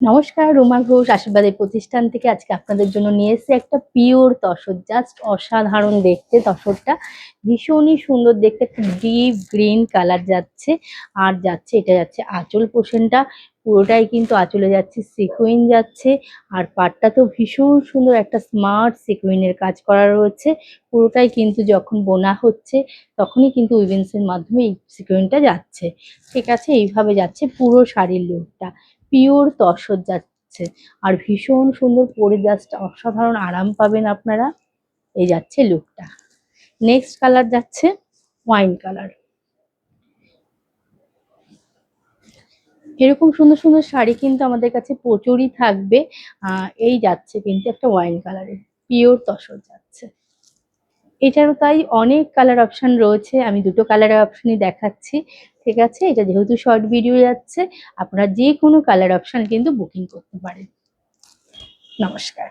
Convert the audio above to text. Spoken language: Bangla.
নমস্কার, রুমা ঘোষ আশীর্বাদের প্রতিষ্ঠান থেকে আজকে আপনাদের জন্য নিয়ে এসেছি একটা পিওর তসর। জাস্ট অসাধারণ দেখতে তসরটা, ভীষণই সুন্দর দেখতে। একটা ডিপ গ্রিন কালার যাচ্ছে, আর যাচ্ছে এটা যাচ্ছে আঁচল পোর্শনটা পুরোটাই কিন্তু আঁচলে যাচ্ছে সিকুইন যাচ্ছে। আর পাটটা তো ভীষণ সুন্দর একটা স্মার্ট সিকুইনের কাজ করা রয়েছে। পুরোটাই কিন্তু যখন বোনা হচ্ছে তখনই কিন্তু উইভিংসের মাধ্যমে এই সিকুইনটা যাচ্ছে। ঠিক আছে, এইভাবে যাচ্ছে পুরো শাড়ির লুকটা, পিওর তসর যাচ্ছে। আর ভীষণ সুন্দর পরে, জাস্ট অসাধারণ আরাম পাবেন আপনারা। এই যাচ্ছে লুকটা। নেক্সট কালার যাচ্ছে ওয়াইন কালার। এরকম সুন্দর সুন্দর শাড়ি কিন্তু আমাদের কাছে প্রচুরই থাকবে। এই যাচ্ছে কিন্তু একটা ওয়াইন কালারের পিওর তসর যাচ্ছে। এটারও তাই অনেক কালার অপশন রয়েছে, আমি দুটো কালারের অপশনই দেখাচ্ছি। ঠিক আছে, এটা যেহেতু শর্ট ভিডিও যাচ্ছে, আপনারা যে কোনো কালার অপশন কিন্তু বুকিং করতে পারেন। নমস্কার।